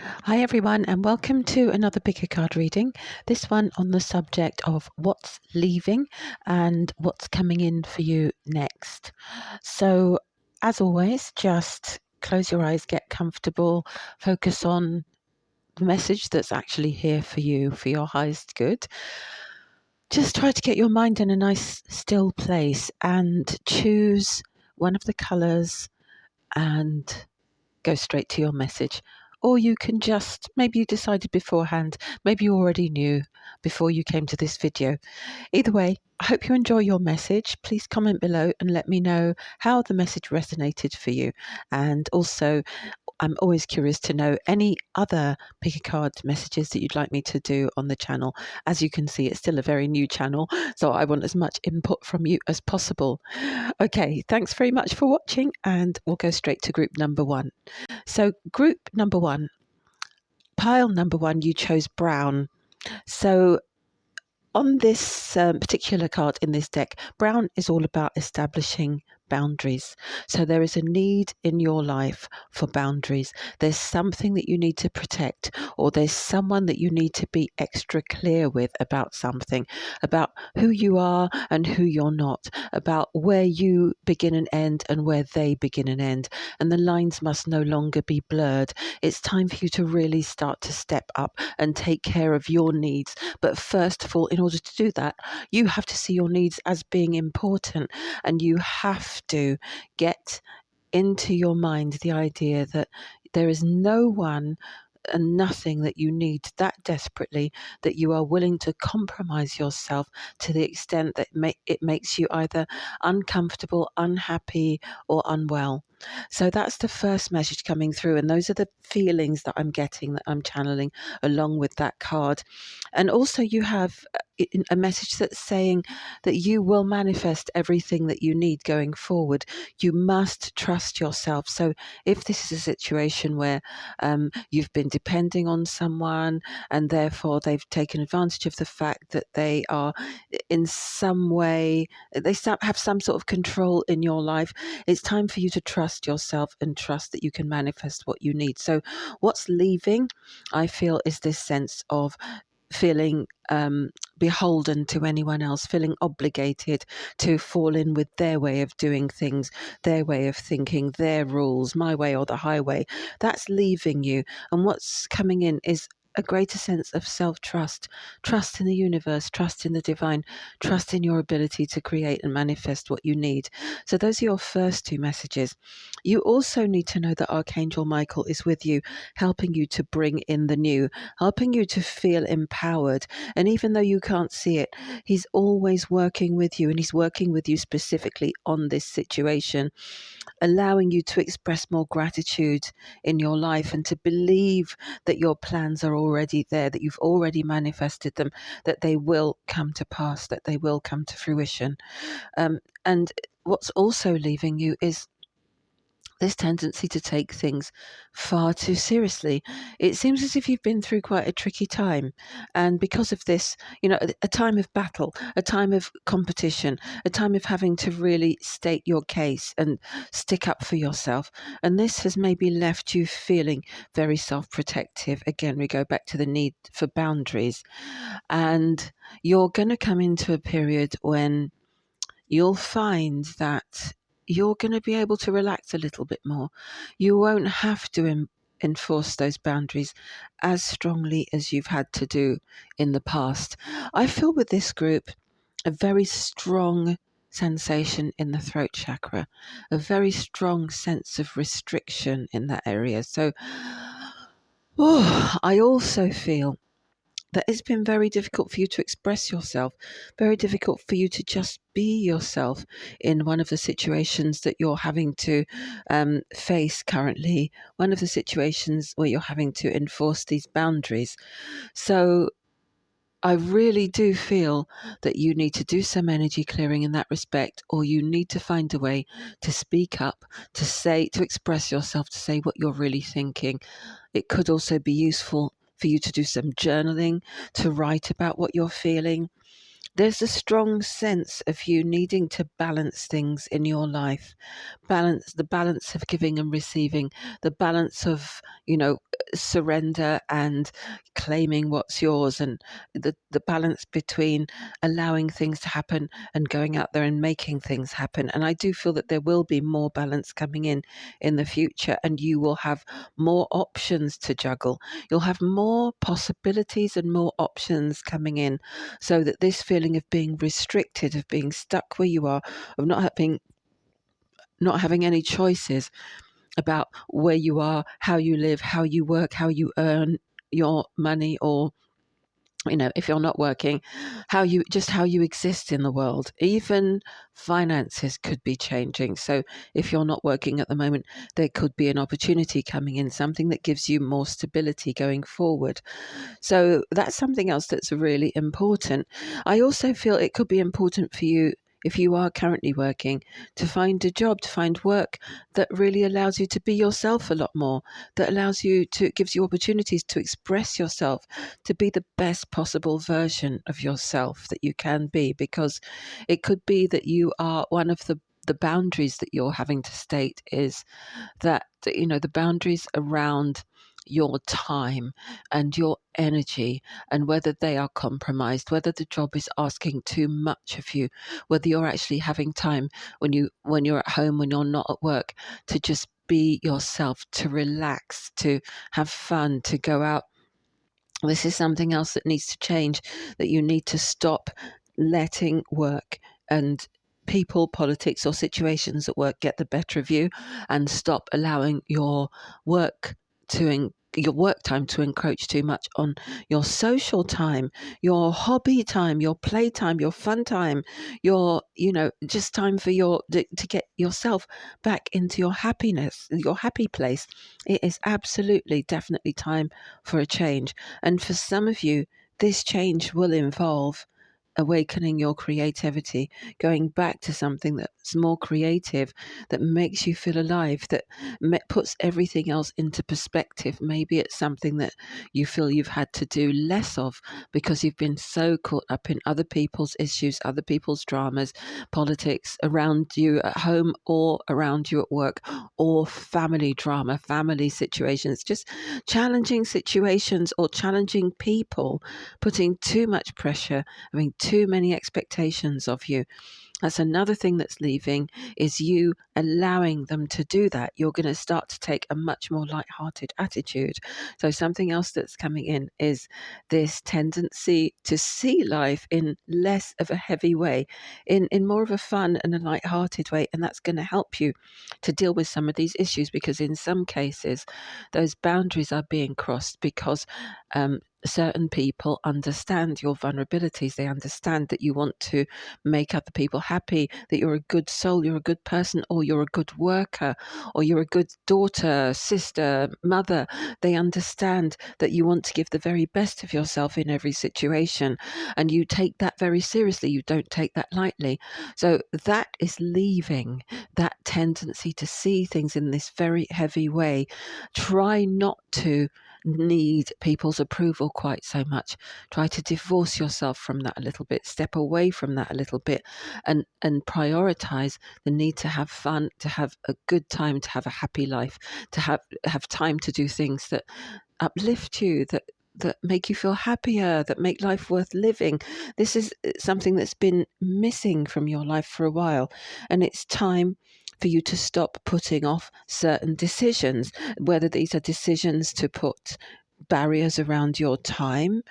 Hi everyone, and welcome to another pick a card reading. This one on the subject of what's leaving and what's coming in for you next. So as always, just close your eyes, get comfortable, focus on the message that's actually here for you for your highest good. Just try to get your mind in a nice still place and choose one of the colours and go straight to your message. Or you can just, maybe you decided beforehand, maybe you already knew before you came to this video. Either way, I hope you enjoy your message. Please comment below and let me know how the message resonated for you. And also, I'm always curious to know any other pick a card messages that you'd like me to do on the channel. As you can see, it's still a very new channel, so I want as much input from you as possible. Okay, thanks very much for watching, and we'll go straight to group number one. So group number one, pile number one, you chose brown. So on this particular card in this deck, brown is all about establishing boundaries. So there is a need in your life for boundaries. There's something that you need to protect, or there's someone that you need to be extra clear with about something, about who you are and who you're not, about where you begin and end and where they begin and end. And the lines must no longer be blurred. It's time for you to really start to step up and take care of your needs. But first of all, in order to do that, you have to see your needs as being important, and you have to get into your mind the idea that there is no one and nothing that you need that desperately that you are willing to compromise yourself to the extent that it makes you either uncomfortable, unhappy, or unwell. So that's the first message coming through, and those are the feelings that I'm getting, that I'm channeling along with that card. And also you have a message that's saying that you will manifest everything that you need going forward. You must trust yourself. So if this is a situation where you've been depending on someone and therefore they've taken advantage of the fact that they are in some way, they have some sort of control in your life, it's time for you to trust yourself and trust that you can manifest what you need. So what's leaving, I feel, is this sense of feeling beholden to anyone else, feeling obligated to fall in with their way of doing things, their way of thinking, their rules, my way or the highway. That's leaving you. And what's coming in is a greater sense of self-trust, trust in the universe, trust in the divine, trust in your ability to create and manifest what you need. So those are your first two messages. You also need to know that Archangel Michael is with you, helping you to bring in the new, helping you to feel empowered. And even though you can't see it, he's always working with you, and he's working with you specifically on this situation, allowing you to express more gratitude in your life and to believe that your plans are already there, that you've already manifested them, that they will come to pass, that they will come to fruition. And what's also leaving you is this tendency to take things far too seriously. It seems as if you've been through quite a tricky time. And because of this, a time of battle, a time of competition, a time of having to really state your case and stick up for yourself. And this has maybe left you feeling very self-protective. Again, we go back to the need for boundaries. And you're going to come into a period when you'll find that you're going to be able to relax a little bit more. You won't have to enforce those boundaries as strongly as you've had to do in the past. I feel with this group a very strong sensation in the throat chakra, a very strong sense of restriction in that area. So I also feel that it's been very difficult for you to express yourself, very difficult for you to just be yourself in one of the situations that you're having to face currently, one of the situations where you're having to enforce these boundaries. So I really do feel that you need to do some energy clearing in that respect, or you need to find a way to speak up, to say, to express yourself, to say what you're really thinking. It could also be useful for you to do some journaling, to write about what you're feeling. There's a strong sense of you needing to balance things in your life, the balance of giving and receiving, the balance of, surrender and claiming what's yours, and the balance between allowing things to happen and going out there and making things happen. And I do feel that there will be more balance coming in the future, and you will have more options to juggle. You'll have more possibilities and more options coming in, so that this feeling of being restricted, of being stuck where you are, of not having any choices about where you are, how you live, how you work, how you earn your money, or if you're not working, how you exist in the world. Even finances could be changing. So if you're not working at the moment, there could be an opportunity coming in, something that gives you more stability going forward. So that's something else that's really important. I also feel it could be important for you, if you are currently working, to find a job, to find work that really allows you to be yourself a lot more, that gives you opportunities to express yourself, to be the best possible version of yourself that you can be. Because it could be that you are one of the boundaries that you're having to state is that, the boundaries around your time and your energy, and whether they are compromised, whether the job is asking too much of you, whether you're actually having time when you're at home, when you're not at work, to just be yourself, to relax, to have fun, to go out. This is something else that needs to change, that you need to stop letting work and people, politics, or situations at work get the better of you, and stop allowing your work time to encroach too much on your social time, your hobby time, your play time, your fun time, your just time for to get yourself back into your happiness, your happy place. It is absolutely, definitely time for a change. And for some of you, this change will involve awakening your creativity, going back to something that's more creative, that makes you feel alive, that puts everything else into perspective. Maybe it's something that you feel you've had to do less of because you've been so caught up in other people's issues, other people's dramas, politics around you at home or around you at work, or family drama, family situations, just challenging situations or challenging people, putting too much pressure, having too many expectations of you. That's another thing that's leaving, is you allowing them to do that. You're going to start to take a much more light-hearted attitude. So something else that's coming in is this tendency to see life in less of a heavy way, in more of a fun and a light-hearted way. And that's going to help you to deal with some of these issues, because in some cases, those boundaries are being crossed because certain people understand your vulnerabilities. They understand that you want to make other people happy, that you're a good soul, you're a good person, or you're a good worker, or you're a good daughter, sister, mother. They understand that you want to give the very best of yourself in every situation, and you take that very seriously. You don't take that lightly. So that is leaving, that tendency to see things in this very heavy way. Try not to need people's approval quite so much. Try to divorce yourself from that a little bit, step away from that a little bit, and prioritize the need to have fun, to have a good time, to have a happy life, to have time to do things that uplift you, that make you feel happier, that make life worth living. This is something that's been missing from your life for a while, and it's time for you to stop putting off certain decisions, whether these are decisions to put barriers around your time,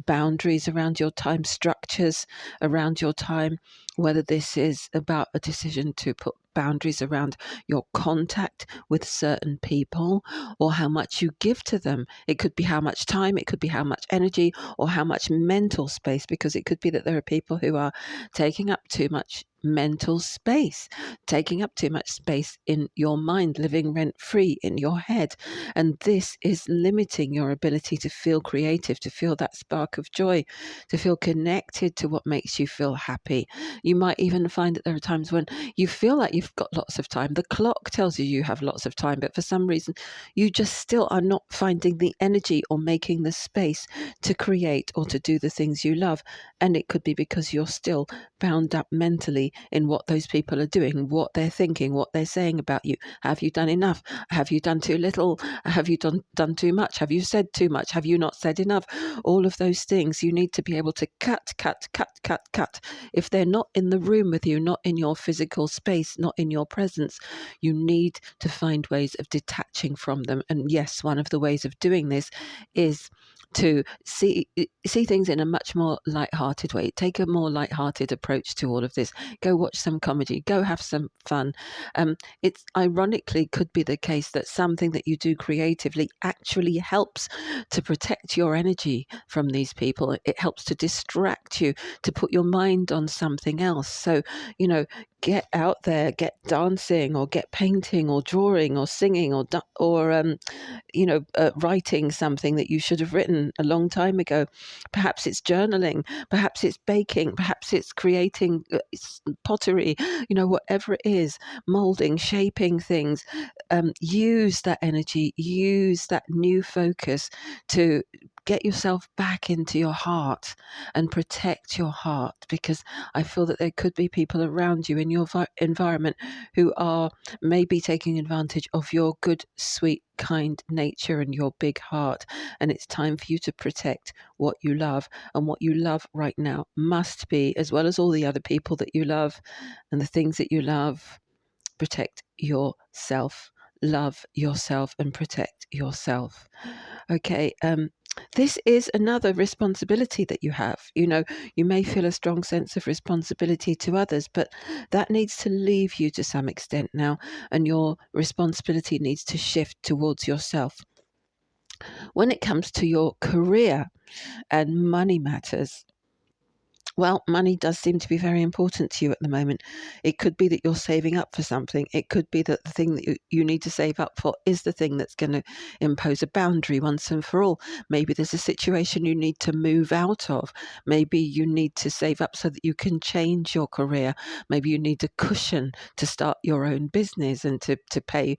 boundaries around your time, structures around your time, whether this is about a decision to put boundaries around your contact with certain people, or how much you give to them. It could be how much time, it could be how much energy, or how much mental space, because it could be that there are people who are taking up too much mental space, taking up too much space in your mind, living rent-free in your head. And this is limiting your ability to feel creative, to feel that spark of joy, to feel connected to what makes you feel happy. You might even find that there are times when you feel like you've got lots of time. The clock tells you you have lots of time, but for some reason, you just still are not finding the energy or making the space to create or to do the things you love. And it could be because you're still bound up mentally in what those people are doing, what they're thinking, what they're saying about you. Have you done enough? Have you done too little? Have you done too much? Have you said too much? Have you not said enough? All of those things you need to be able to cut. If they're not in the room with you, not in your physical space, not in your presence, you need to find ways of detaching from them. And yes, one of the ways of doing this is to see things in a much more light-hearted way. Take a more light-hearted approach to all of this. Go watch some comedy. Go have some fun. It's ironically could be the case that something that you do creatively actually helps to protect your energy from these people. It helps to distract you, to put your mind on something else. So, get out there, get dancing, or get painting, or drawing, or singing, or writing something that you should have written a long time ago. Perhaps it's journaling, perhaps it's baking, perhaps it's creating pottery, whatever it is, molding, shaping things. Use that energy, use that new focus to get yourself back into your heart and protect your heart, because I feel that there could be people around you in your environment who are maybe taking advantage of your good, sweet, kind nature and your big heart. And it's time for you to protect what you love. And what you love right now must be, as well as all the other people that you love and the things that you love, protect yourself. Love yourself and protect yourself. Okay. This is another responsibility that you have. You may feel a strong sense of responsibility to others, but that needs to leave you to some extent now, and your responsibility needs to shift towards yourself. When it comes to your career and money matters, well, money does seem to be very important to you at the moment. It could be that you're saving up for something. It could be that the thing that you need to save up for is the thing that's going to impose a boundary once and for all. Maybe there's a situation you need to move out of. Maybe you need to save up so that you can change your career. Maybe you need a cushion to start your own business and to pay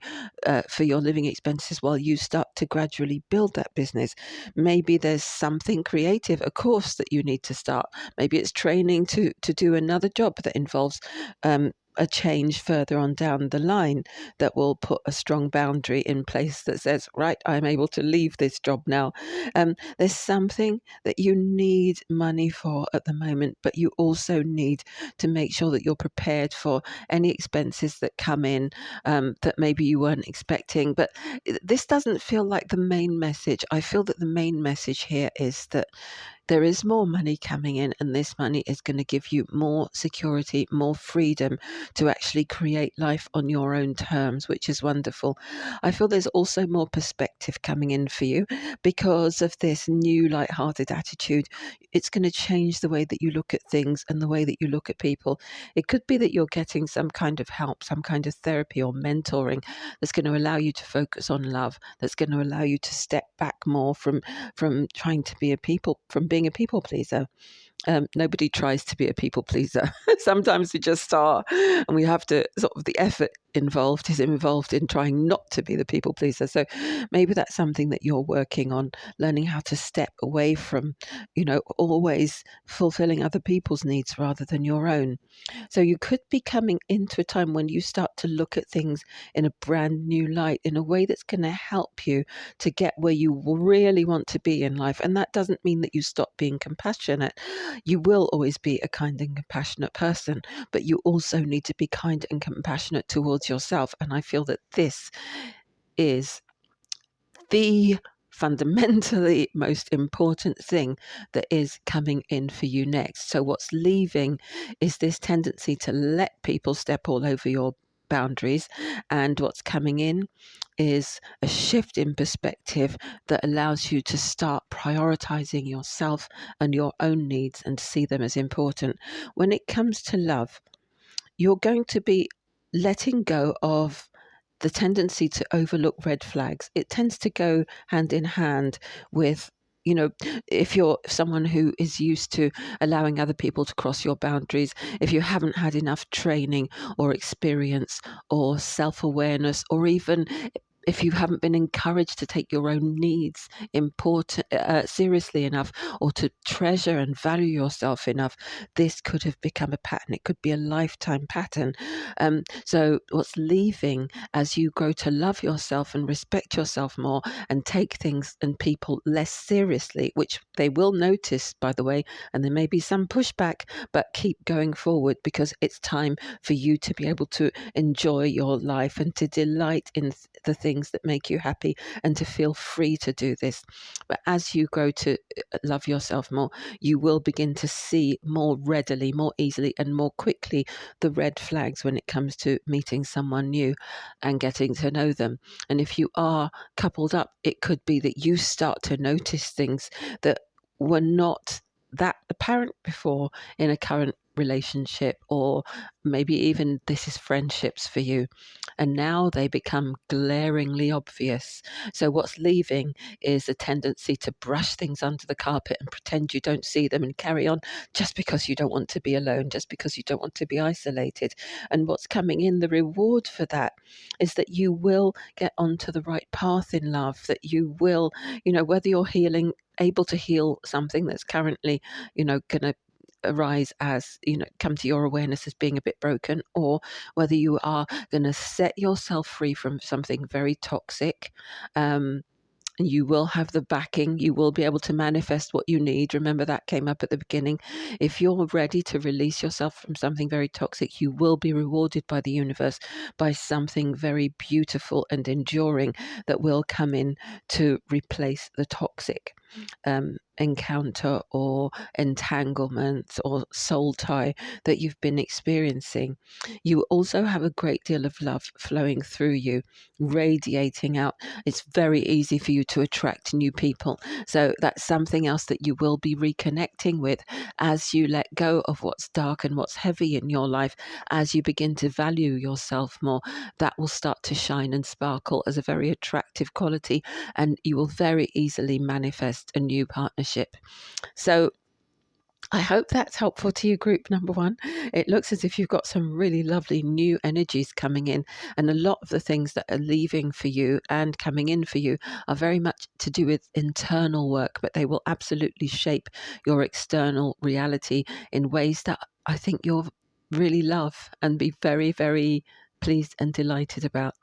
for your living expenses while you start to gradually build that business. Maybe there's something creative, a course that you need to start. Maybe it's training to do another job that involves a change further on down the line that will put a strong boundary in place that says, right, I'm able to leave this job now. There's something that you need money for at the moment, but you also need to make sure that you're prepared for any expenses that come in that maybe you weren't expecting. But this doesn't feel like the main message. I feel that the main message here is that there is more money coming in, and this money is going to give you more security, more freedom to actually create life on your own terms, which is wonderful. I feel there's also more perspective coming in for you because of this new light-hearted attitude. It's going to change the way that you look at things and the way that you look at people. It could be that you're getting some kind of help, some kind of therapy or mentoring that's going to allow you to focus on love, that's going to allow you to step back more from trying to be being a people pleaser. Nobody tries to be a people pleaser. Sometimes we just are, and we have to the effort involved is involved in trying not to be the people pleaser. So maybe that's something that you're working on, learning how to step away from, always fulfilling other people's needs rather than your own. So you could be coming into a time when you start to look at things in a brand new light, in a way that's going to help you to get where you really want to be in life. And that doesn't mean that you stop being compassionate. You will always be a kind and compassionate person, but you also need to be kind and compassionate towards yourself. And I feel that this is the fundamentally most important thing that is coming in for you next. So what's leaving is this tendency to let people step all over your boundaries, and what's coming in is a shift in perspective that allows you to start prioritizing yourself and your own needs and see them as important. When it comes to love, you're going to be letting go of the tendency to overlook red flags. It tends to go hand in hand with, if you're someone who is used to allowing other people to cross your boundaries, if you haven't had enough training or experience or self-awareness, or even if you haven't been encouraged to take your own needs seriously enough, or to treasure and value yourself enough, this could have become a pattern. It could be a lifetime pattern. So what's leaving, as you grow to love yourself and respect yourself more and take things and people less seriously, which they will notice, by the way, and there may be some pushback, but keep going forward, because it's time for you to be able to enjoy your life and to delight in the things that make you happy, and to feel free to do this. But as you grow to love yourself more, you will begin to see more readily, more easily, and more quickly the red flags when it comes to meeting someone new and getting to know them. And if you are coupled up, it could be that you start to notice things that were not that apparent before in a current relationship, or maybe even this is friendships for you, and now they become glaringly obvious. So what's leaving is a tendency to brush things under the carpet and pretend you don't see them and carry on, just because you don't want to be alone, just because you don't want to be isolated. And what's coming in, the reward for that, is that you will get onto the right path in love, that you will, whether you're able to heal something that's currently, going to arise as, come to your awareness as being a bit broken, or whether you are going to set yourself free from something very toxic. You will have the backing. You will be able to manifest what you need. Remember, that came up at the beginning. If you're ready to release yourself from something very toxic, you will be rewarded by the universe by something very beautiful and enduring that will come in to replace the toxic encounter or entanglement or soul tie that you've been experiencing. You also have a great deal of love flowing through you, radiating out. It's very easy for you to attract new people. So that's something else that you will be reconnecting with as you let go of what's dark and what's heavy in your life. As you begin to value yourself more, that will start to shine and sparkle as a very attractive quality, and you will very easily manifest a new partnership. So I hope that's helpful to you, group number one. It looks as if you've got some really lovely new energies coming in, and a lot of the things that are leaving for you and coming in for you are very much to do with internal work, but they will absolutely shape your external reality in ways that I think you'll really love and be very, very pleased and delighted about.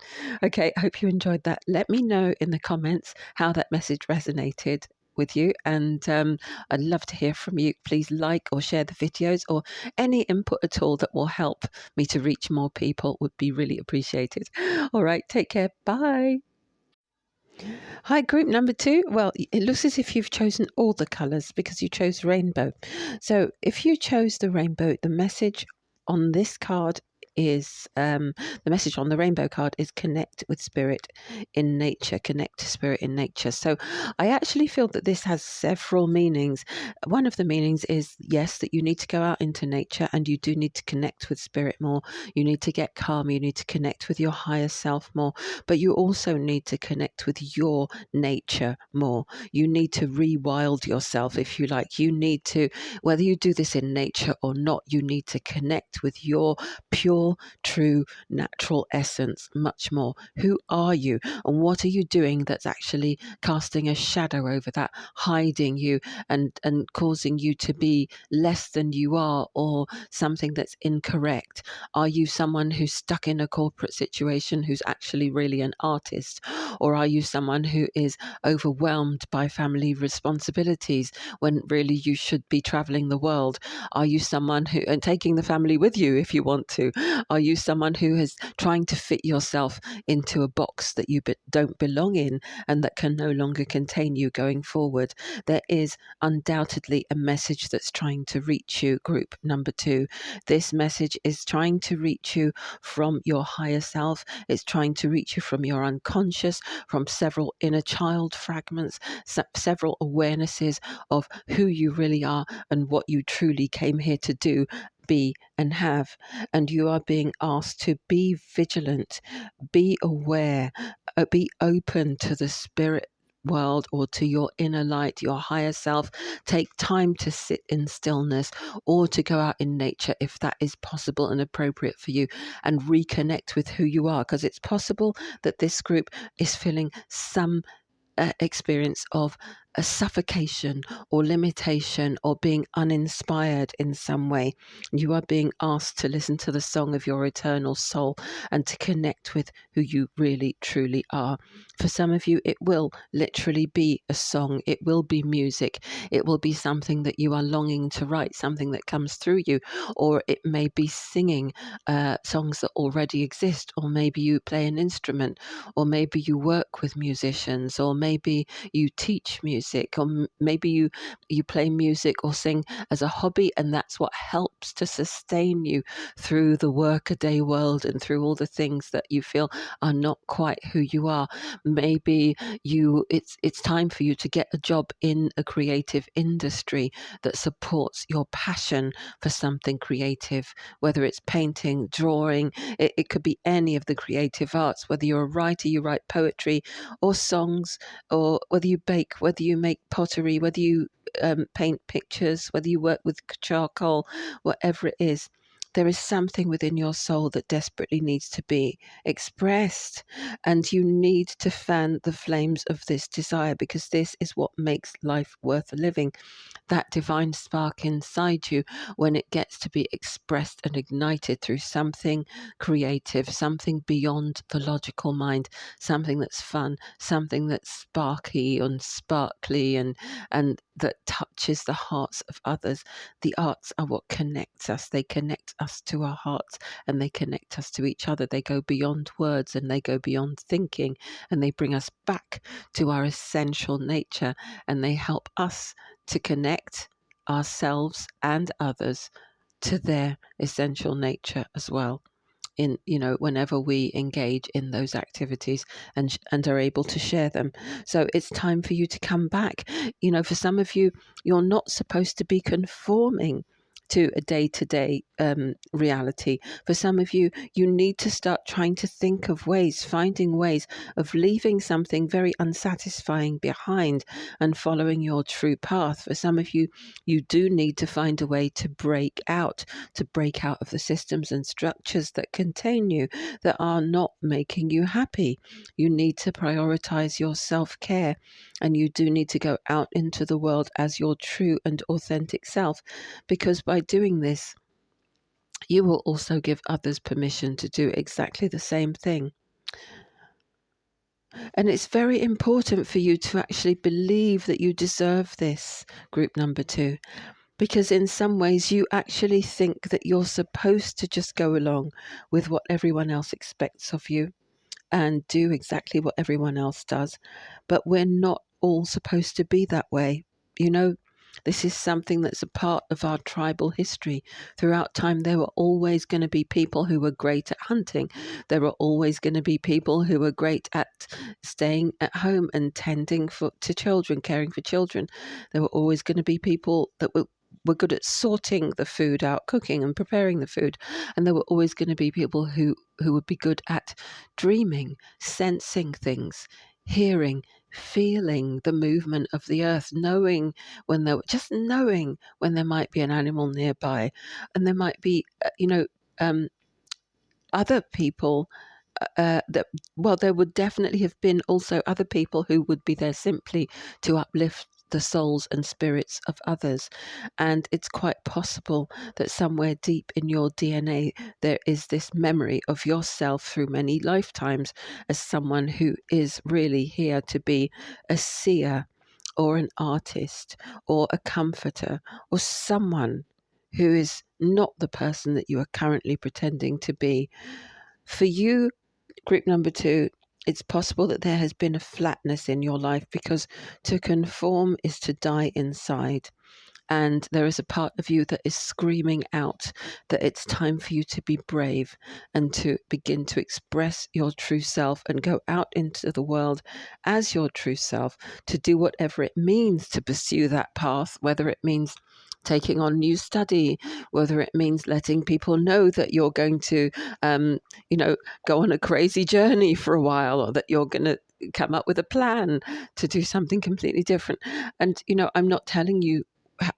Okay, I hope you enjoyed that. Let me know in the comments how that message resonated with you, and I'd love to hear from you. Please like or share the videos, or any input at all that will help me to reach more people would be really appreciated. All right, take care. Bye. Hi, group number two. Well, it looks as if you've chosen all the colours because you chose rainbow. So if you chose the rainbow, the message on this card is the message on the rainbow card is connect with spirit in nature, connect to spirit in nature. So I actually feel that this has several meanings. One of the meanings is, yes, that you need to go out into nature and you do need to connect with spirit more. You need to get calm. You need to connect with your higher self more, but you also need to connect with your nature more. You need to rewild yourself, if you like. You need to, whether you do this in nature or not, you need to connect with your pure, true, natural essence much more. Who are you, and what are you doing that's actually casting a shadow over that, hiding you and causing you to be less than you are, or something that's incorrect? Are you someone who's stuck in a corporate situation who's actually really an artist? Or are you someone who is overwhelmed by family responsibilities when really you should be traveling the world? Are you someone who, and taking the family with you if you want to? Are you someone who is trying to fit yourself into a box that you don't belong in, and that can no longer contain you going forward? There is undoubtedly a message that's trying to reach you, group number two. This message is trying to reach you from your higher self. It's trying to reach you from your unconscious, from several inner child fragments, several awarenesses of who you really are and what you truly came here to do, be, and have. And you are being asked to be vigilant, be aware, be open to the spirit world or to your inner light, your higher self, take time to sit in stillness or to go out in nature if that is possible and appropriate for you, and reconnect with who you are, because it's possible that this group is feeling some experience of a suffocation or limitation or being uninspired in some way. You are being asked to listen to the song of your eternal soul and to connect with who you really truly are. For some of you, it will literally be a song. It will be music. It will be something that you are longing to write, something that comes through you, or it may be singing songs that already exist, or maybe you play an instrument, or maybe you work with musicians, or maybe you teach music, or maybe you play music or sing as a hobby, and that's what helps to sustain you through the workaday world and through all the things that you feel are not quite who you are. Maybe it's time for you to get a job in a creative industry that supports your passion for something creative, whether it's painting, drawing, it could be any of the creative arts, whether you're a writer, you write poetry or songs, or whether you bake, whether you make pottery, whether you paint pictures, whether you work with charcoal, whatever it is. There is something within your soul that desperately needs to be expressed, and you need to fan the flames of this desire, because this is what makes life worth living. That divine spark inside you, when it gets to be expressed and ignited through something creative, something beyond the logical mind, something that's fun, something that's sparky and sparkly, and that touches the hearts of others. The arts are what connects us. They connect us to our hearts, and they connect us to each other. They go beyond words, and they go beyond thinking, and they bring us back to our essential nature, and they help us to connect ourselves and others to their essential nature as well, in whenever we engage in those activities and are able to share them. So it's time for you to come back. For some of you, you're not supposed to be conforming to a day-to-day reality. For some of you, you need to start trying to think of ways, finding ways of leaving something very unsatisfying behind and following your true path. For some of you, you do need to find a way to break out of the systems and structures that contain you, that are not making you happy. You need to prioritize your self-care, and you do need to go out into the world as your true and authentic self, because by doing this, you will also give others permission to do exactly the same thing. And it's very important for you to actually believe that you deserve this, group number 2. Because in some ways you actually think that you're supposed to just go along with what everyone else expects of you and do exactly what everyone else does. But we're not all supposed to be that way. This is something that's a part of our tribal history. Throughout time, there were always going to be people who were great at hunting. There were always going to be people who were great at staying at home and tending to children, caring for children. There were always going to be people that were good at sorting the food out, cooking and preparing the food. And there were always going to be people who would be good at dreaming, sensing things, hearing, feeling the movement of the earth, knowing when there might be an animal nearby, and there might be other people there would definitely have been also other people who would be there simply to uplift the souls and spirits of others. And it's quite possible that somewhere deep in your DNA there is this memory of yourself through many lifetimes as someone who is really here to be a seer or an artist or a comforter, or someone who is not the person that you are currently pretending to be. For you, group number 2, it's possible that there has been a flatness in your life, because to conform is to die inside. And there is a part of you that is screaming out that it's time for you to be brave and to begin to express your true self and go out into the world as your true self, to do whatever it means to pursue that path, whether it means taking on new study, whether it means letting people know that you're going to, go on a crazy journey for a while, or that you're going to come up with a plan to do something completely different. And, I'm not telling you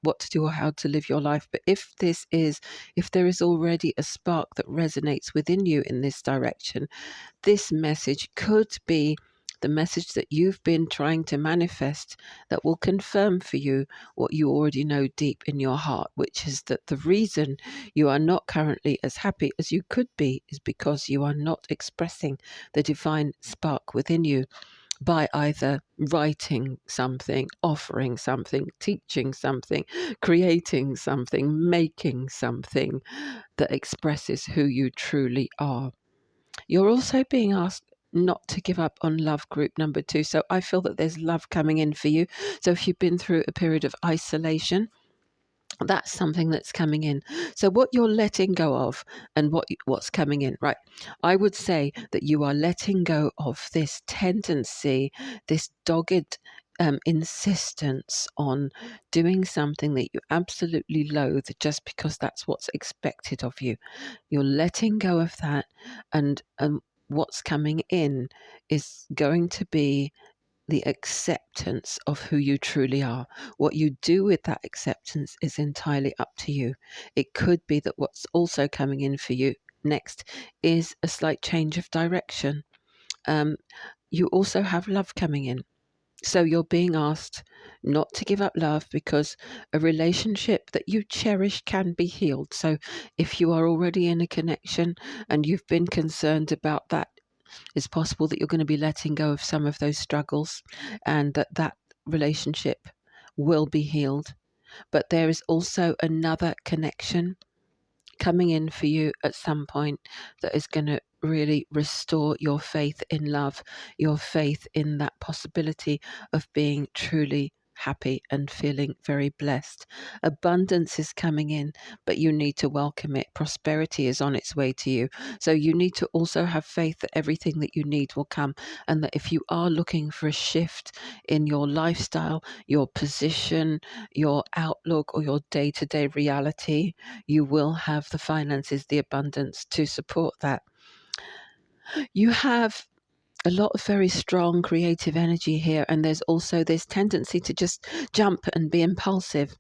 what to do or how to live your life, but if there is already a spark that resonates within you in this direction, this message could be the message that you've been trying to manifest, that will confirm for you what you already know deep in your heart, which is that the reason you are not currently as happy as you could be is because you are not expressing the divine spark within you by either writing something, offering something, teaching something, creating something, making something that expresses who you truly are. You're also being asked not to give up on love group number 2. So I feel that there's love coming in for you. So if you've been through a period of isolation, that's something that's coming in. So what you're letting go of and what's coming in, right? I would say that you are letting go of this tendency, this dogged insistence on doing something that you absolutely loathe just because that's what's expected of you. You're letting go of that, and what's coming in is going to be the acceptance of who you truly are. What you do with that acceptance is entirely up to you. It could be that what's also coming in for you next is a slight change of direction. You also have love coming in. So you're being asked not to give up love, because a relationship that you cherish can be healed. So if you are already in a connection and you've been concerned about that, it's possible that you're going to be letting go of some of those struggles, and that relationship will be healed. But there is also another connection coming in for you at some point that is going to really restore your faith in love, your faith in that possibility of being truly happy and feeling very blessed. Abundance is coming in, but you need to welcome it. Prosperity is on its way to you. So you need to also have faith that everything that you need will come, and that if you are looking for a shift in your lifestyle, your position, your outlook, or your day-to-day reality, you will have the finances, the abundance to support that. You have a lot of very strong creative energy here, and there's also this tendency to just jump and be impulsive.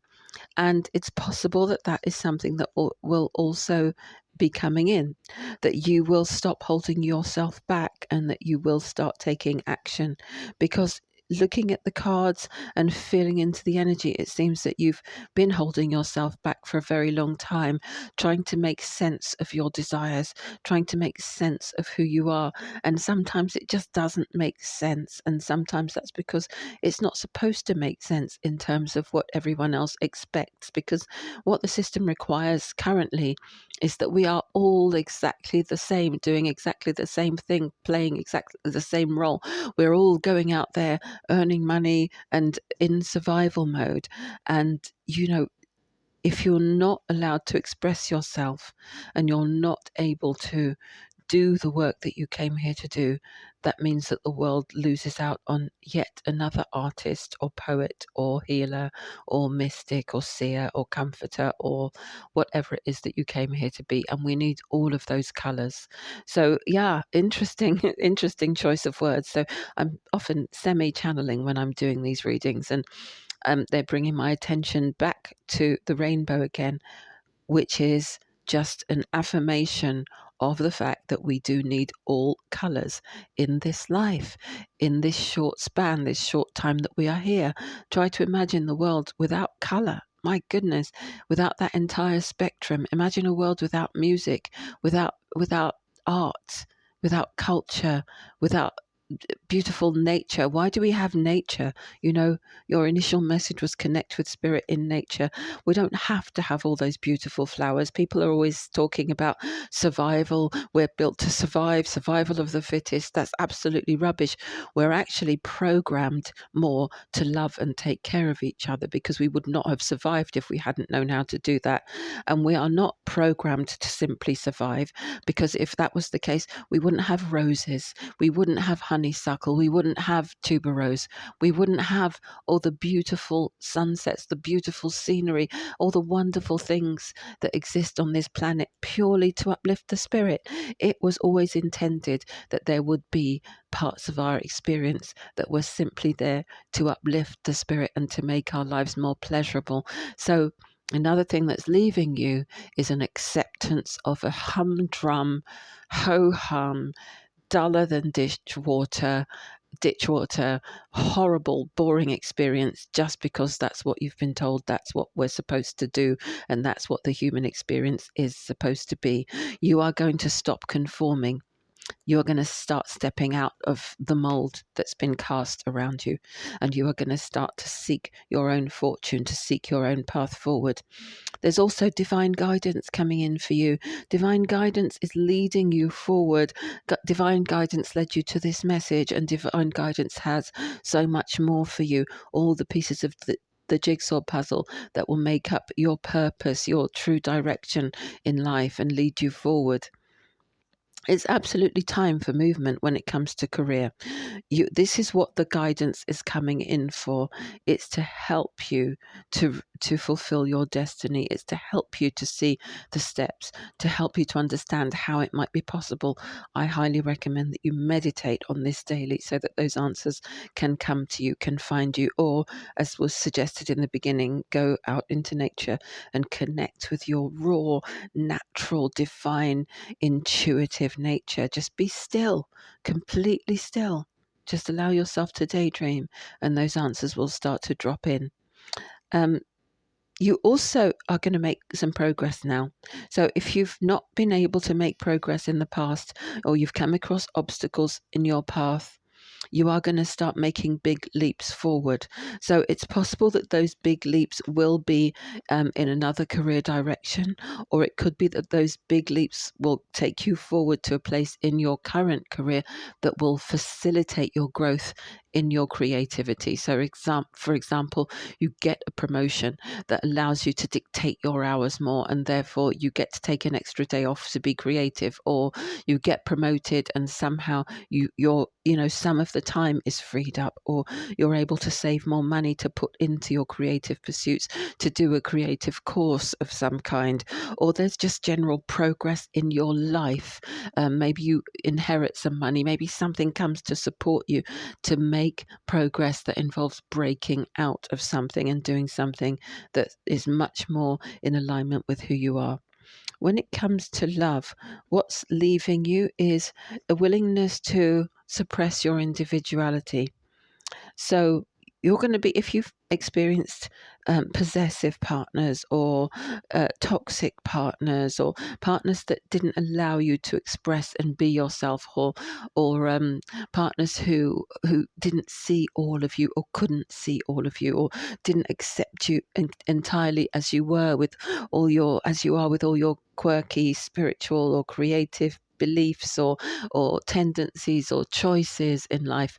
And it's possible that that is something that will also be coming in, that you will stop holding yourself back and that you will start taking action. Because looking at the cards and feeling into the energy, it seems that you've been holding yourself back for a very long time, trying to make sense of your desires, trying to make sense of who you are. And sometimes it just doesn't make sense. And sometimes that's because it's not supposed to make sense in terms of what everyone else expects, because what the system requires currently is that we are all exactly the same, doing exactly the same thing, playing exactly the same role. We're all going out there earning money and in survival mode. And, if you're not allowed to express yourself and you're not able to do the work that you came here to do, that means that the world loses out on yet another artist or poet or healer or mystic or seer or comforter or whatever it is that you came here to be. And we need all of those colors. So yeah, interesting, interesting choice of words. So I'm often semi-channeling when I'm doing these readings, and they're bringing my attention back to the rainbow again, which is just an affirmation of the fact that we do need all colours in this life, in this short span, this short time that we are here. Try to imagine the world without colour. My goodness, without that entire spectrum. Imagine a world without music, without art, without culture, without beautiful nature. Why do we have nature? Your initial message was connect with spirit in nature. We don't have to have all those beautiful flowers. People are always talking about survival. We're built to survive, survival of the fittest. That's absolutely rubbish. We're actually programmed more to love and take care of each other, because we would not have survived if we hadn't known how to do that. And we are not programmed to simply survive, because if that was the case, we wouldn't have roses, we wouldn't have honey, honeysuckle, we wouldn't have tuberose, we wouldn't have all the beautiful sunsets, the beautiful scenery, all the wonderful things that exist on this planet purely to uplift the spirit. It was always intended that there would be parts of our experience that were simply there to uplift the spirit and to make our lives more pleasurable. So another thing that's leaving you is an acceptance of a humdrum, ho-hum, duller than ditchwater, horrible, boring experience just because that's what you've been told, that's what we're supposed to do, and that's what the human experience is supposed to be. You are going to stop conforming. You're going to start stepping out of the mold that's been cast around you, and you are going to start to seek your own fortune, to seek your own path forward. There's also divine guidance coming in for you. Divine guidance is leading you forward. Divine guidance led you to this message, and divine guidance has so much more for you. All the pieces of the jigsaw puzzle that will make up your purpose, your true direction in life, and lead you forward. It's absolutely time for movement when it comes to career. This is what the guidance is coming in for. It's to help you to fulfill your destiny. It's to help you to see the steps, to help you to understand how it might be possible. I highly recommend that you meditate on this daily so that those answers can come to you, can find you, or, as was suggested in the beginning, go out into nature and connect with your raw, natural, divine, intuitive nature. Just be still, completely still. Just allow yourself to daydream, and those answers will start to drop in. You also are going to make some progress now. So if you've not been able to make progress in the past, or you've come across obstacles in your path, you are going to start making big leaps forward. So it's possible that those big leaps will be in another career direction, or it could be that those big leaps will take you forward to a place in your current career that will facilitate your growth in your creativity. So for example, you get a promotion that allows you to dictate your hours more, and therefore you get to take an extra day off to be creative, or you get promoted and somehow some of the time is freed up, or you're able to save more money to put into your creative pursuits, to do a creative course of some kind, or there's just general progress in your life. Maybe you inherit some money, maybe something comes to support you to make progress that involves breaking out of something and doing something that is much more in alignment with who you are. When it comes to love, what's leaving you is a willingness to suppress your individuality. So you're going to be, if you've experienced possessive partners, or toxic partners, or partners that didn't allow you to express and be yourself, or partners who didn't see all of you, or couldn't see all of you, or didn't accept you entirely as you were, with all your quirky spiritual or creative beliefs, or tendencies or choices in life,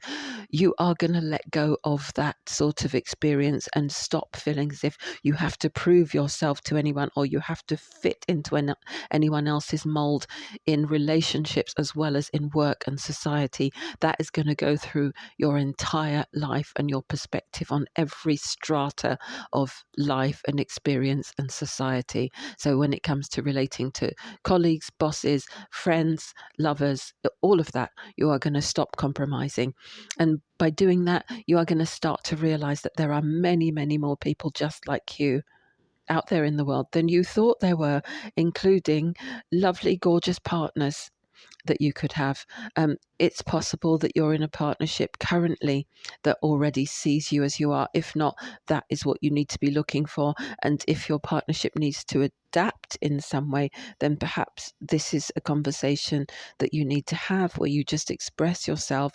you are going to let go of that sort of experience and stop feeling as if you have to prove yourself to anyone, or you have to fit into anyone else's mold in relationships as well as in work and society. That is going to go through your entire life and your perspective on every strata of life and experience and society. So when it comes to relating to colleagues, bosses, friends, lovers, all of that, you are going to stop compromising. And by doing that, you are going to start to realize that there are many, many more people just like you out there in the world than you thought there were, including lovely, gorgeous partners that you could have. It's possible that you're in a partnership currently that already sees you as you are. If not, that is what you need to be looking for. And if your partnership needs to adapt in some way, then perhaps this is a conversation that you need to have, where you just express yourself.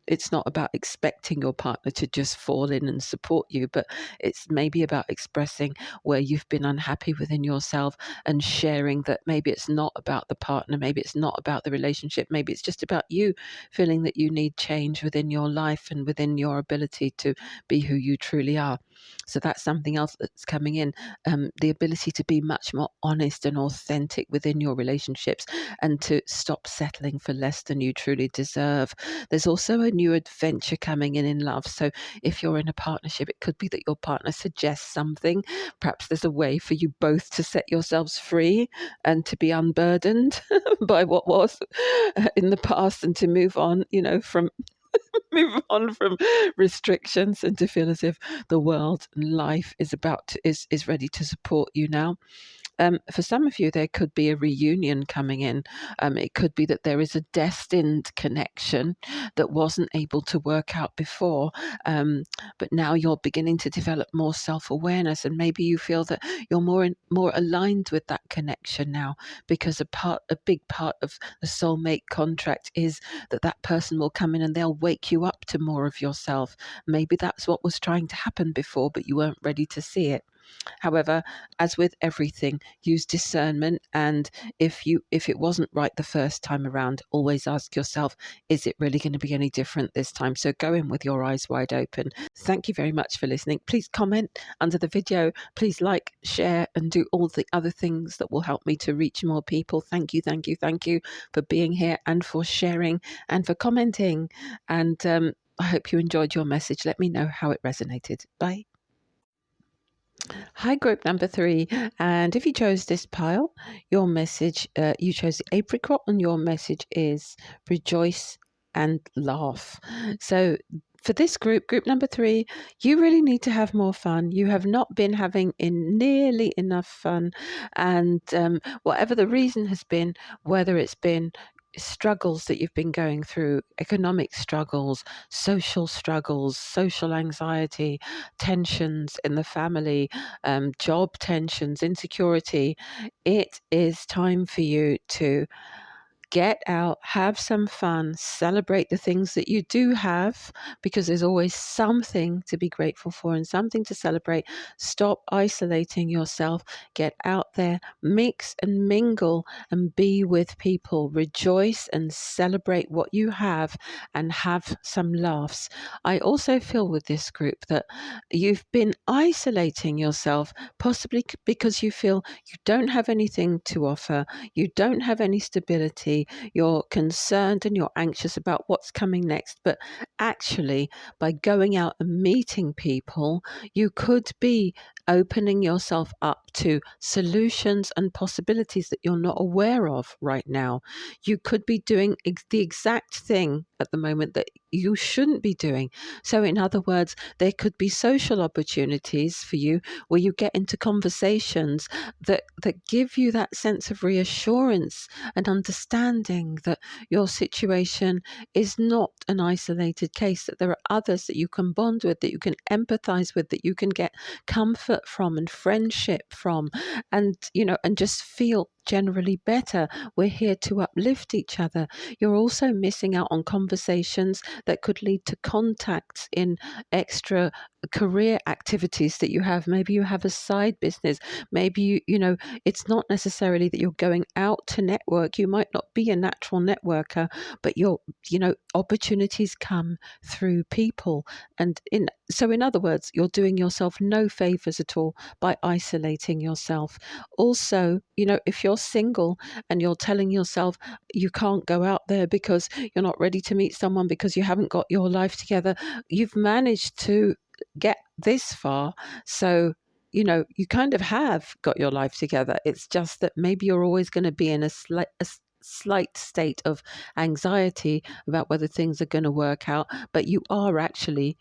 It's not about expecting your partner to just fall in and support you, but it's maybe about expressing where you've been unhappy within yourself, and sharing that maybe it's not about the partner, maybe it's not about the relationship, maybe it's just about you feeling that you need change within your life and within your ability to be who you truly are. So that's something else that's coming in. The ability to be much more honest and authentic within your relationships and to stop settling for less than you truly deserve. There's also a new adventure coming in love. So if you're in a partnership, it could be that your partner suggests something. Perhaps there's a way for you both to set yourselves free and to be unburdened by what was in the past, and to move on, from move on from restrictions, and to feel as if the world and life is ready to support you now. For some of you, there could be a reunion coming in. It could be that there is a destined connection that wasn't able to work out before, but now you're beginning to develop more self-awareness, and maybe you feel that you're more aligned with that connection now, because a big part of the soulmate contract is that person will come in and they'll wake you up to more of yourself. Maybe that's what was trying to happen before, but you weren't ready to see it. However, as with everything, use discernment, and if it wasn't right the first time around, always ask yourself, is it really going to be any different this time? So go in with your eyes wide open. Thank you very much for listening. Please comment under the video. Please like, share, and do all the other things that will help me to reach more people. Thank you for being here, and for sharing, and for commenting. And I hope you enjoyed your message. Let me know how it resonated. Bye. Hi, group number 3. And if you chose this pile, your message, you chose the apricot, and your message is rejoice and laugh. So for this group number 3, you really need to have more fun. You have not been having nearly enough fun. And whatever the reason has been, whether it's been struggles that you've been going through, economic struggles, social anxiety, tensions in the family, job tensions, insecurity, it is time for you to get out, have some fun, celebrate the things that you do have, because there's always something to be grateful for and something to celebrate. Stop isolating yourself. Get out there, mix and mingle, and be with people. Rejoice and celebrate what you have, and have some laughs. I also feel with this group that you've been isolating yourself, possibly because you feel you don't have anything to offer, you don't have any stability, you're concerned and you're anxious about what's coming next. But actually, by going out and meeting people, you could be opening yourself up to solutions and possibilities that you're not aware of right now. You could be doing the exact thing at the moment that you shouldn't be doing. So in other words, there could be social opportunities for you where you get into conversations that give you that sense of reassurance and understanding that your situation is not an isolated case, that there are others that you can bond with, that you can empathize with, that you can get comfort from and friendship from, and and just feel generally better. We're here to uplift each other. You're also missing out on conversations that could lead to contacts in extra career activities that you have. Maybe you have a side business. Maybe it's not necessarily that you're going out to network. You might not be a natural networker, but opportunities come through people. And in other words, you're doing yourself no favors at all by isolating yourself. Also, if you're single and you're telling yourself you can't go out there because you're not ready to meet someone, because you haven't got your life together, you've managed to get this far. So you kind of have got your life together. It's just that maybe you're always going to be in a slight state of anxiety about whether things are going to work out, but you are actually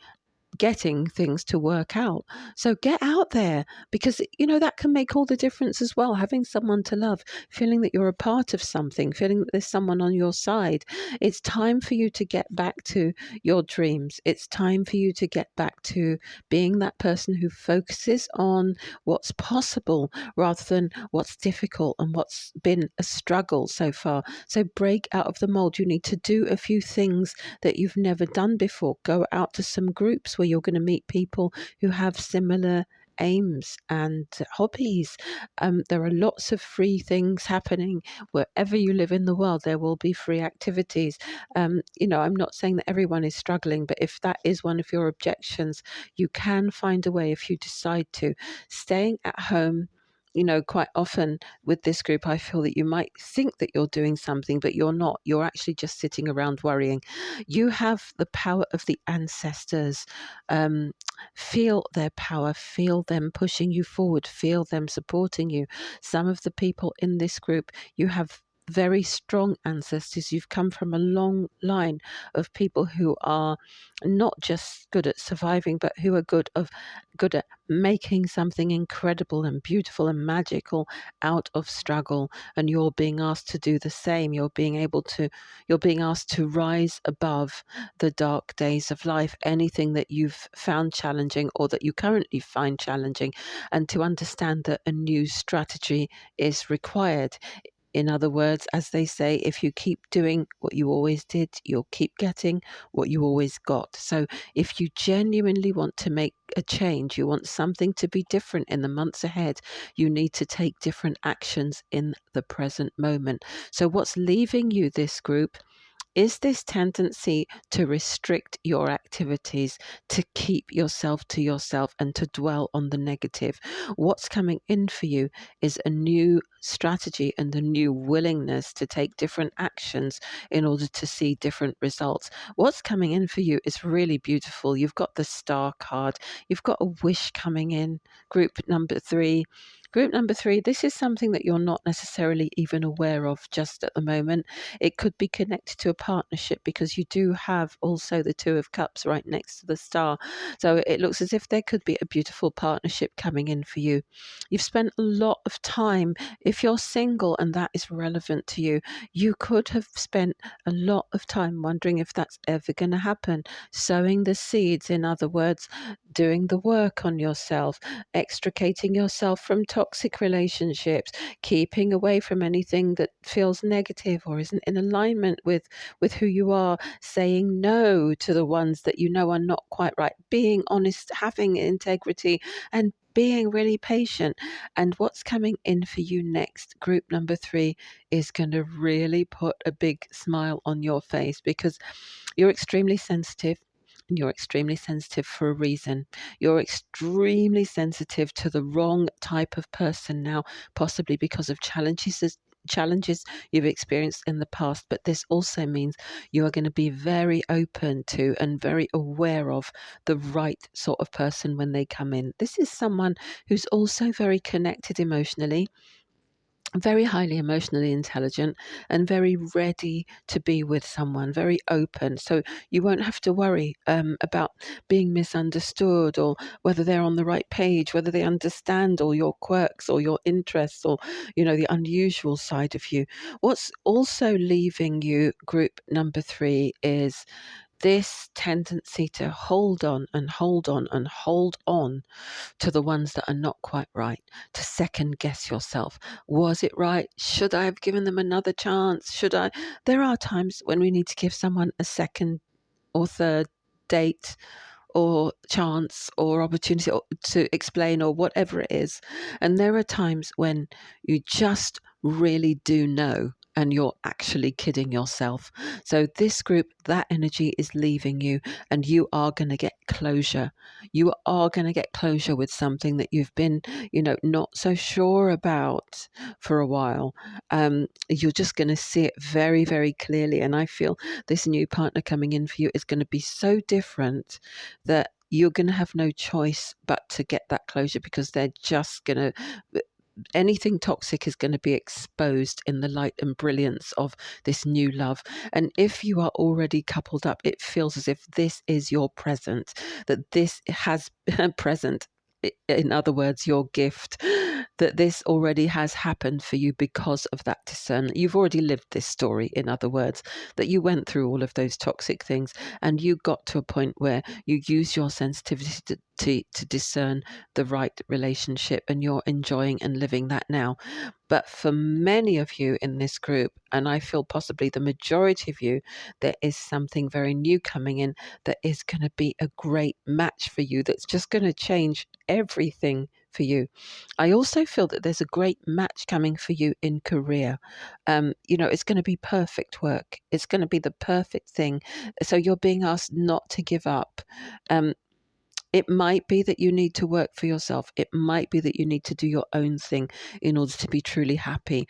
getting things to work out. So get out there, because that can make all the difference as well. Having someone to love, feeling that you're a part of something, feeling that there's someone on your side. It's time for you to get back to your dreams. It's time for you to get back to being that person who focuses on what's possible rather than what's difficult and what's been a struggle so far. So break out of the mold. You need to do a few things that you've never done before. Go out to some groups where you're going to meet people who have similar aims and hobbies. There are lots of free things happening wherever you live in the world. There will be free activities. I'm not saying that everyone is struggling, but if that is one of your objections, you can find a way if you decide to. Staying at home, quite often with this group, I feel that you might think that you're doing something, but you're not. You're actually just sitting around worrying. You have the power of the ancestors. Feel their power, feel them pushing you forward, feel them supporting you. Some of the people in this group, you have very strong ancestors. You've come from a long line of people who are not just good at surviving, but who are good at making something incredible and beautiful and magical out of struggle. And you're being asked to do the same. You're being asked to rise above the dark days of life, anything that you've found challenging or that you currently find challenging, and to understand that a new strategy is required. In other words, as they say, if you keep doing what you always did, you'll keep getting what you always got. So if you genuinely want to make a change, you want something to be different in the months ahead, you need to take different actions in the present moment. So what's leaving you, this group, is this tendency to restrict your activities, to keep yourself to yourself, and to dwell on the negative. What's coming in for you is a new strategy and a new willingness to take different actions in order to see different results. What's coming in for you is really beautiful. You've got the star card. You've got a wish coming in. Group number 3. Group number 3, this is something that you're not necessarily even aware of just at the moment. It could be connected to a partnership because you do have also the 2 of Cups right next to the star. So it looks as if there could be a beautiful partnership coming in for you. You've spent a lot of time, if you're single and that is relevant to you, you could have spent a lot of time wondering if that's ever going to happen. Sowing the seeds, in other words, doing the work on yourself, extricating yourself from toxic relationships, keeping away from anything that feels negative or isn't in alignment with who you are, saying no to the ones that you know are not quite right, being honest, having integrity, and being really patient. And what's coming in for you next, group number 3, is going to really put a big smile on your face, because you're extremely sensitive. And you're extremely sensitive for a reason. You're extremely sensitive to the wrong type of person now, possibly because of challenges you've experienced in the past. But this also means you are going to be very open to and very aware of the right sort of person when they come in. This is someone who's also very connected emotionally, very highly emotionally intelligent, and very ready to be with someone, very open. So you won't have to worry about being misunderstood, or whether they're on the right page, whether they understand all your quirks or your interests, or the unusual side of you. What's also leaving you, group number 3, is this tendency to hold on and hold on and hold on to the ones that are not quite right, to second guess yourself. Was it right? Should I have given them another chance? Should I? There are times when we need to give someone a second or third date or chance or opportunity to explain, or whatever it is. And there are times when you just really do know, and you're actually kidding yourself. So this group, that energy is leaving you, and you are going to get closure. You are going to get closure with something that you've been, not so sure about for a while. You're just going to see it very, very clearly. And I feel this new partner coming in for you is going to be so different that you're going to have no choice but to get that closure, because they're just going to, anything toxic is going to be exposed in the light and brilliance of this new love. And if you are already coupled up, it feels as if this is your present, that this has present, in other words, your gift. that this already has happened for you because of that discernment. You've already lived this story, in other words, that you went through all of those toxic things and you got to a point where you use your sensitivity to discern the right relationship, and you're enjoying and living that now. But for many of you in this group, and I feel possibly the majority of you, there is something very new coming in that is going to be a great match for you, that's just going to change everything for you. I also feel that there's a great match coming for you in career. It's going to be perfect work. It's going to be the perfect thing. So you're being asked not to give up. It might be that you need to work for yourself. It might be that you need to do your own thing in order to be truly happy.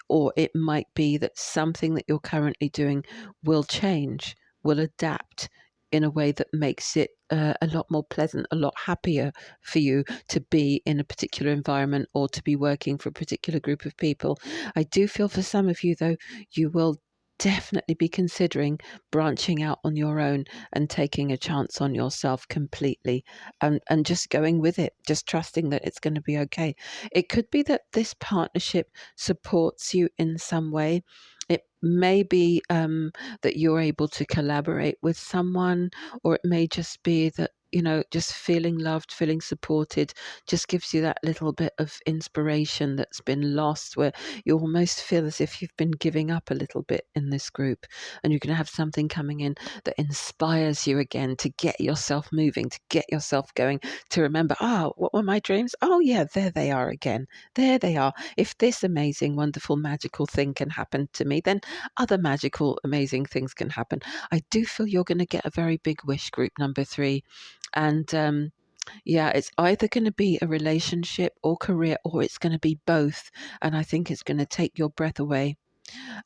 Or it might be that something that you're currently doing will change, will adapt in a way that makes it a lot more pleasant, a lot happier for you to be in a particular environment or to be working for a particular group of people. I do feel for some of you, though, you will definitely be considering branching out on your own and taking a chance on yourself completely, and just going with it, just trusting that it's going to be okay. It could be that this partnership supports you in some way. It may be that you're able to collaborate with someone, or it may just be that, just feeling loved, feeling supported, just gives you that little bit of inspiration that's been lost, where you almost feel as if you've been giving up a little bit in this group, and you're going to have something coming in that inspires you again to get yourself moving, to get yourself going, to remember, what were my dreams? Oh yeah, there they are again. There they are. If this amazing, wonderful, magical thing can happen to me, then other magical, amazing things can happen. I do feel you're going to get a very big wish, group number 3. And it's either going to be a relationship or career, or it's going to be both. And I think it's going to take your breath away.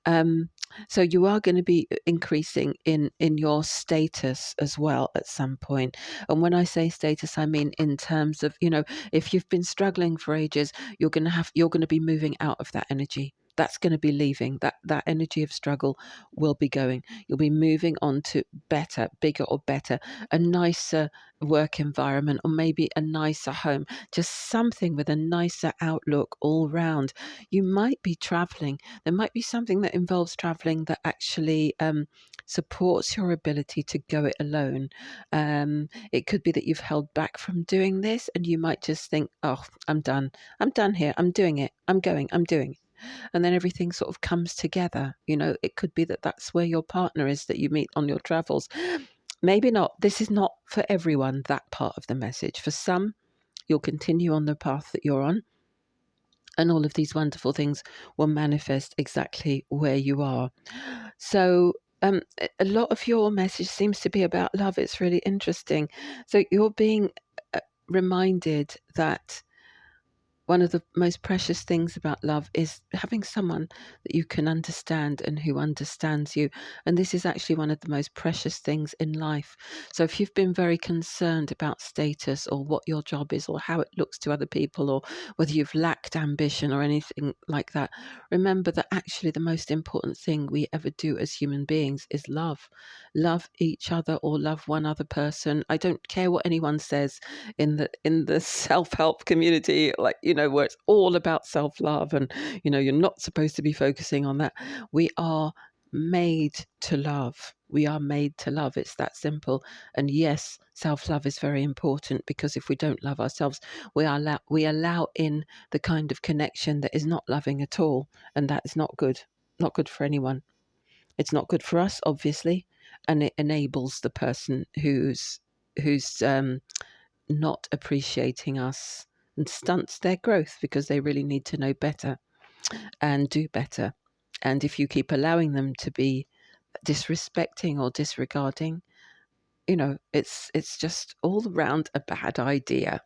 So you are going to be increasing in your status as well at some point. And when I say status, I mean in terms of, if you've been struggling for ages, you're going to be moving out of that energy. That's going to be leaving. That energy of struggle will be going. You'll be moving on to better, bigger or better, a nicer work environment, or maybe a nicer home, just something with a nicer outlook all round. You might be traveling. There might be something that involves traveling that actually supports your ability to go it alone. It could be that you've held back from doing this, and you might just think, oh, I'm done. I'm done here. I'm doing it. I'm doing it. And then everything sort of comes together. It could be that that's where your partner is that you meet on your travels. Maybe not. This is not for everyone, that part of the message. For some, you'll continue on the path that you're on, and all of these wonderful things will manifest exactly where you are. So a lot of your message seems to be about love. It's really interesting. So you're being reminded that one of the most precious things about love is having someone that you can understand and who understands you. And this is actually one of the most precious things in life. So if you've been very concerned about status, or what your job is, or how it looks to other people, or whether you've lacked ambition or anything like that, remember that actually the most important thing we ever do as human beings is love. Love each other, or love one other person. I don't care what anyone says in the self-help community, where it's all about self-love, and you're not supposed to be focusing on that. We are made to love. We are made to love. It's that simple. And yes, self-love is very important, because if we don't love ourselves, we allow in the kind of connection that is not loving at all, and that is not good for anyone. It's not good for us, obviously, and it enables the person who's not appreciating us, and stunts their growth, because they really need to know better and do better. And if you keep allowing them to be disrespecting or disregarding, it's just all around a bad idea.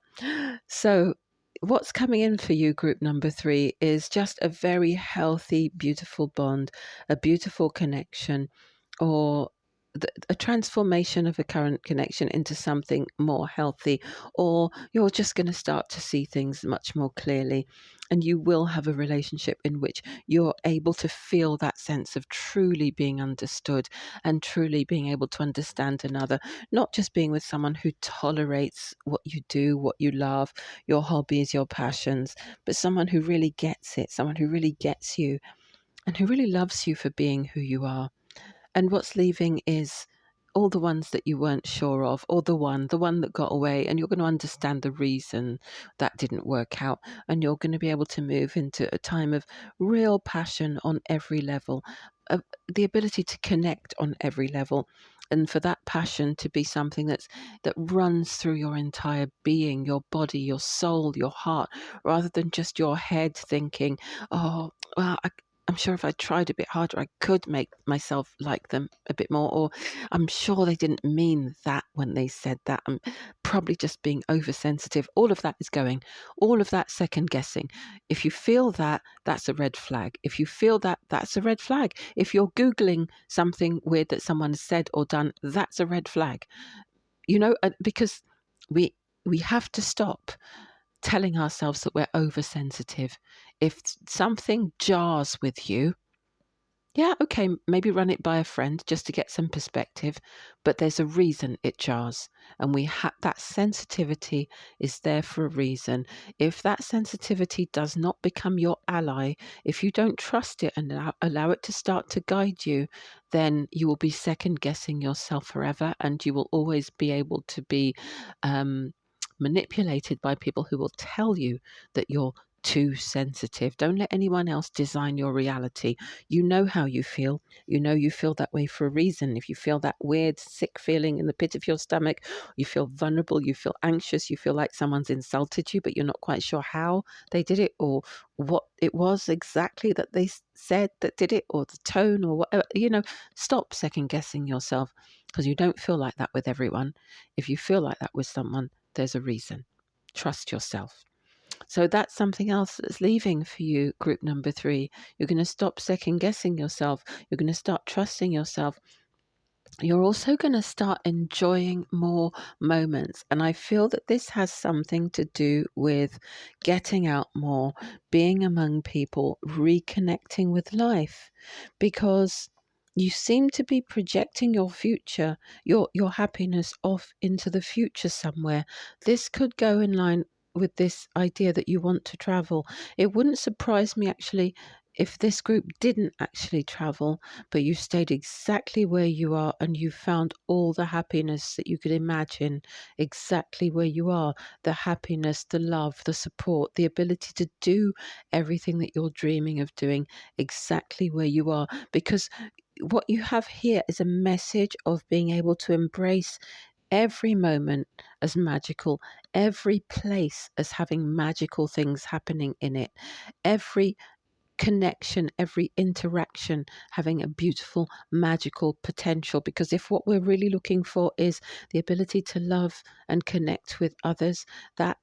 So what's coming in for you, group number 3, is just a very healthy, beautiful bond, a beautiful connection, or a transformation of a current connection into something more healthy, or you're just going to start to see things much more clearly. And you will have a relationship in which you're able to feel that sense of truly being understood and truly being able to understand another, not just being with someone who tolerates what you do, what you love, your hobbies, your passions, but someone who really gets it, someone who really gets you and who really loves you for being who you are. And what's leaving is all the ones that you weren't sure of, or the one that got away, and you're going to understand the reason that didn't work out, and you're going to be able to move into a time of real passion on every level, the ability to connect on every level, and for that passion to be something that runs through your entire being, your body, your soul, your heart, rather than just your head thinking, oh, well, I'm sure if I tried a bit harder, I could make myself like them a bit more. Or I'm sure they didn't mean that when they said that. I'm probably just being oversensitive. All of that is going. All of that second guessing. If you feel that, that's a red flag. If you feel that, that's a red flag. If you're Googling something weird that someone has said or done, that's a red flag. Because we have to stop telling ourselves that we're oversensitive. If something jars with you, yeah, okay, maybe run it by a friend just to get some perspective, but there's a reason it jars, and that sensitivity is there for a reason. If that sensitivity does not become your ally, if you don't trust it and allow it to start to guide you, then you will be second guessing yourself forever, and you will always be able to be manipulated by people who will tell you that you're too sensitive. Don't let anyone else design your reality. You know how you feel. You know you feel that way for a reason. If you feel that weird, sick feeling in the pit of your stomach, you feel vulnerable, you feel anxious, you feel like someone's insulted you, but you're not quite sure how they did it or what it was exactly that they said that did it, or the tone or whatever. Stop second guessing yourself, because you don't feel like that with everyone. If you feel like that with someone, there's a reason. Trust yourself. So that's something else that's leaving for you, group number 3. You're going to stop second guessing yourself. You're going to start trusting yourself. You're also going to start enjoying more moments. And I feel that this has something to do with getting out more, being among people, reconnecting with life, because you seem to be projecting your future, your happiness off into the future somewhere. This could go in line with this idea that you want to travel. It wouldn't surprise me actually if this group didn't actually travel, but you stayed exactly where you are and you found all the happiness that you could imagine exactly where you are. The happiness, the love, the support, the ability to do everything that you're dreaming of doing exactly where you are. Because what you have here is a message of being able to embrace every moment as magical, every place as having magical things happening in it, every connection, every interaction having a beautiful, magical potential. Because if what we're really looking for is the ability to love and connect with others, that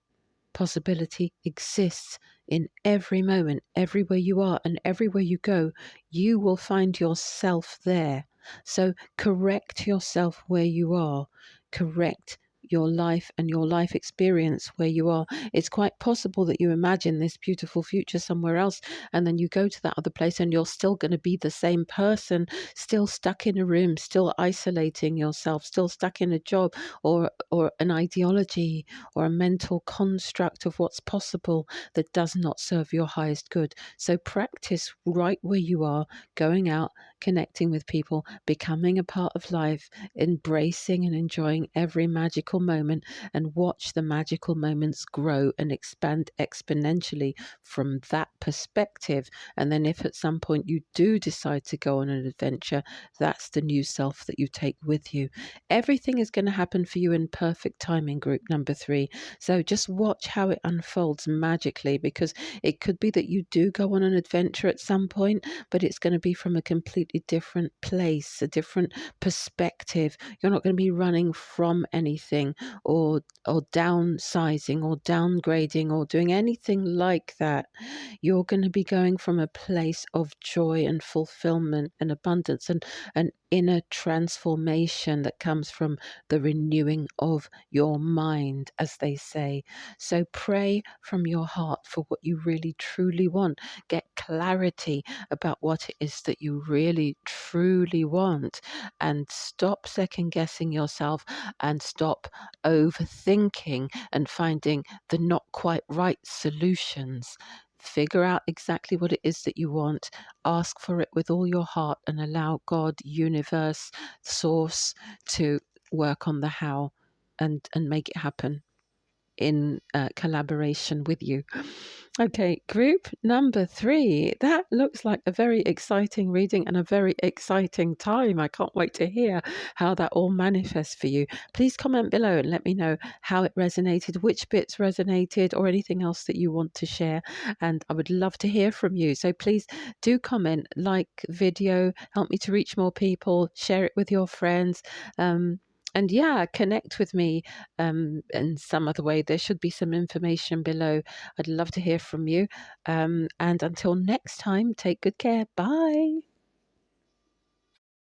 possibility exists in every moment, everywhere you are and everywhere you go. You will find yourself there. So correct yourself where you are. Correct your life and your life experience where you are. It's quite possible that you imagine this beautiful future somewhere else, and then you go to that other place and you're still going to be the same person, still stuck in a room, still isolating yourself, still stuck in a job or an ideology or a mental construct of what's possible that does not serve your highest good. So practice right where you are, going out, connecting with people, becoming a part of life, embracing and enjoying every magical moment, and watch the magical moments grow and expand exponentially from that perspective. And then if at some point you do decide to go on an adventure, that's the new self that you take with you. Everything is going to happen for you in perfect timing, group number 3. So just watch how it unfolds magically, because it could be that you do go on an adventure at some point, but it's going to be from a completely different place, a different perspective. You're not going to be running from anything. leaving or downsizing or downgrading or doing anything like that. You're going to be going from a place of joy and fulfillment and abundance and an inner transformation that comes from the renewing of your mind, as they say. So pray from your heart for what you really truly want. Get clarity about what it is that you really truly want, and stop second guessing yourself and stop overthinking and finding the not quite right solutions. Figure out exactly what it is that you want. Ask for it with all your heart and allow God, universe, source to work on the how and make it happen in collaboration with you. Okay, group number 3. That looks like a very exciting reading and a very exciting time. I can't wait to hear how that all manifests for you. Please comment below and let me know how it resonated, which bits resonated, or anything else that you want to share. And I would love to hear from you. So please do comment, like video, help me to reach more people, share it with your friends. And yeah, connect with me in some other way. There should be some information below. I'd love to hear from you. And until next time, take good care. Bye.